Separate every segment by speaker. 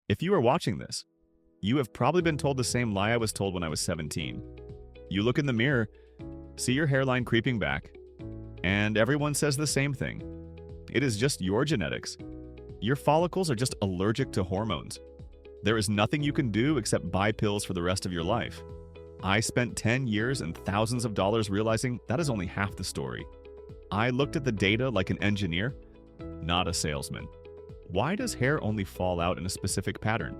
Speaker 1: If you are watching this, you have probably been told the same lie I was told when I was 17. You look in the mirror, see your hairline creeping back, and everyone says the same thing. It is just your genetics. Your follicles are just allergic to hormones. There is nothing you can do except buy pills for the rest of your life. I spent 10 years and thousands of dollars realizing that is only half the story. I looked at the data like an engineer, not a salesman. Why does hair only fall out in a specific pattern?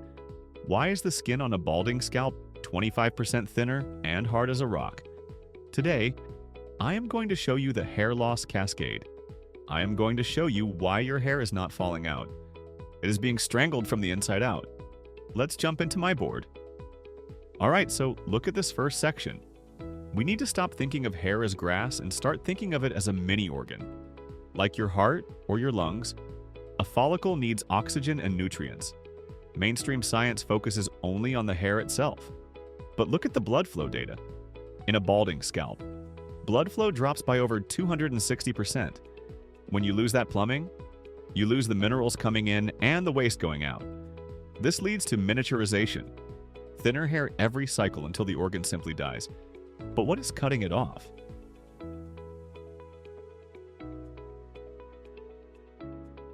Speaker 1: Why is the skin on a balding scalp 25% thinner and hard as a rock? Today, I am going to show you the hair loss cascade. I am going to show you why your hair is not falling out. It is being strangled from the inside out. Let's jump into my board. Alright, so look at this first section. We need to stop thinking of hair as grass and start thinking of it as a mini organ. Like your heart or your lungs, a follicle needs oxygen and nutrients. Mainstream science focuses only on the hair itself. But look at the blood flow data. In a balding scalp, blood flow drops by over 260%. When you lose that plumbing, you lose the minerals coming in and the waste going out. This leads to miniaturization. Thinner hair every cycle until the organ simply dies. But what is cutting it off?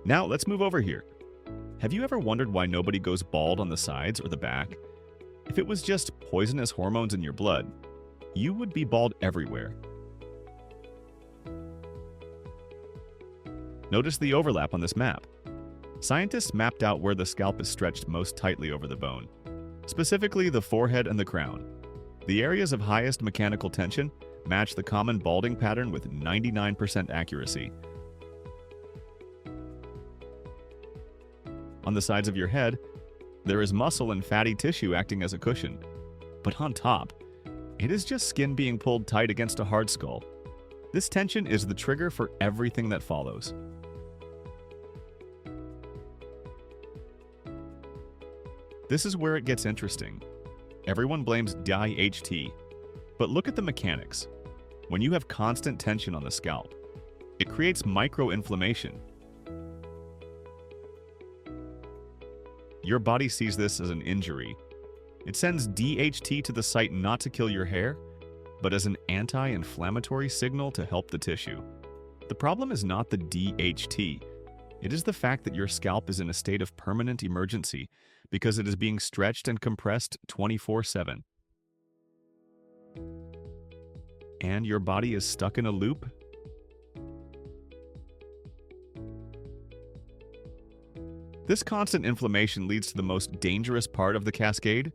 Speaker 1: Now let's move over here. Have you ever wondered why nobody goes bald on the sides or the back? If it was just poisonous hormones in your blood, you would be bald everywhere. Notice the overlap on this map. Scientists mapped out where the scalp is stretched most tightly over the bone, specifically the forehead and the crown. The areas of highest mechanical tension match the common balding pattern with 99% accuracy. On the sides of your head, there is muscle and fatty tissue acting as a cushion. But on top, it is just skin being pulled tight against a hard skull. This tension is the trigger for everything that follows. This is where it gets interesting. Everyone blames DHT, but look at the mechanics. When you have constant tension on the scalp, it creates microinflammation. Your body sees this as an injury. It sends DHT to the site not to kill your hair, but as an anti-inflammatory signal to help the tissue. The problem is not the DHT. It is the fact that your scalp is in a state of permanent emergency because it is being stretched and compressed 24/7. And your body is stuck in a loop? This constant inflammation leads to the most dangerous part of the cascade,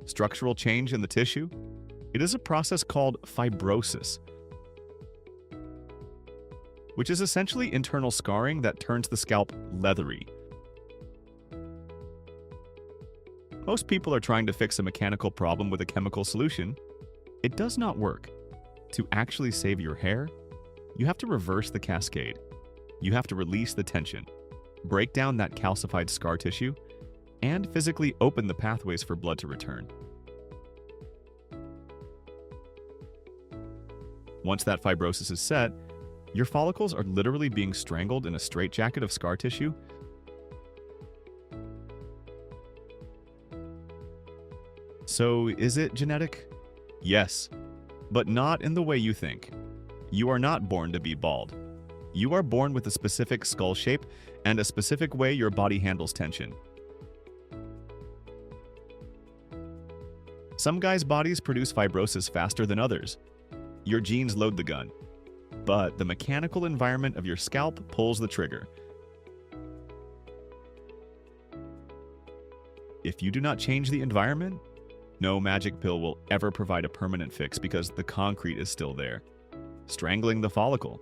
Speaker 1: structural change in the tissue. It is a process called fibrosis, which is essentially internal scarring that turns the scalp leathery. Most people are trying to fix a mechanical problem with a chemical solution. It does not work. To actually save your hair, you have to reverse the cascade. You have to release the tension, break down that calcified scar tissue, and physically open the pathways for blood to return. Once that fibrosis is set, your follicles are literally being strangled in a straitjacket of scar tissue. So, is it genetic? Yes, but not in the way you think. You are not born to be bald. You are born with a specific skull shape and a specific way your body handles tension. Some guys' bodies produce fibrosis faster than others. Your genes load the gun, but the mechanical environment of your scalp pulls the trigger. If you do not change the environment, no magic pill will ever provide a permanent fix because the concrete is still there, strangling the follicle.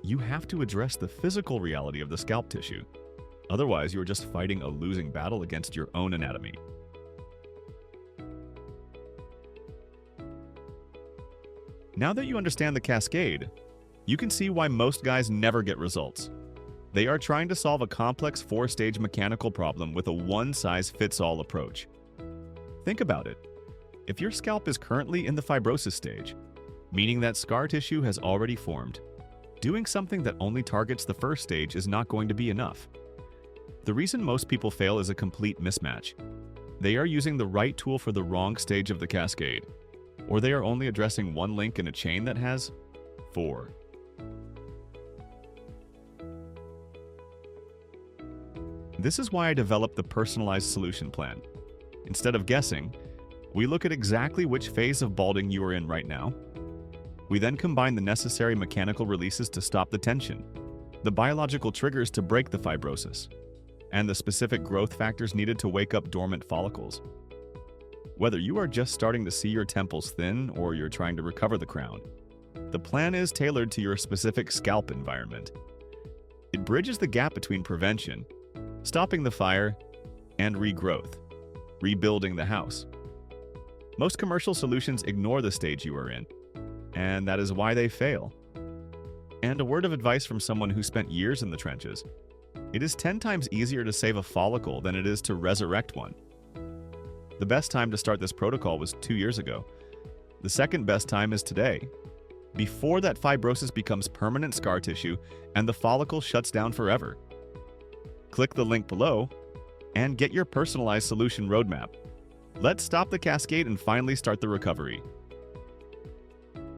Speaker 1: You have to address the physical reality of the scalp tissue. Otherwise, you are just fighting a losing battle against your own anatomy. Now that you understand the cascade, you can see why most guys never get results. They are trying to solve a complex 4-stage mechanical problem with a one-size-fits-all approach. Think about it. If your scalp is currently in the fibrosis stage, meaning that scar tissue has already formed, Doing something that only targets the first stage is not going to be enough. The reason most people fail is a complete mismatch. They are using the right tool for the wrong stage of the cascade, or they are only addressing one link in a chain that has 4. This is why I developed the personalized solution plan. Instead of guessing, we look at exactly which phase of balding you are in right now. We then combine the necessary mechanical releases to stop the tension, the biological triggers to break the fibrosis, and the specific growth factors needed to wake up dormant follicles. Whether you are just starting to see your temples thin or you're trying to recover the crown, the plan is tailored to your specific scalp environment. It bridges the gap between prevention, stopping the fire, and regrowth, rebuilding the house. Most commercial solutions ignore the stage you are in, and that is why they fail. And a word of advice from someone who spent years in the trenches: it is 10 times easier to save a follicle than it is to resurrect one. The best time to start this protocol was 2 years ago. The second best time is today, before that fibrosis becomes permanent scar tissue and the follicle shuts down forever. Click the link below and get your personalized solution roadmap. Let's stop the cascade and finally start the recovery.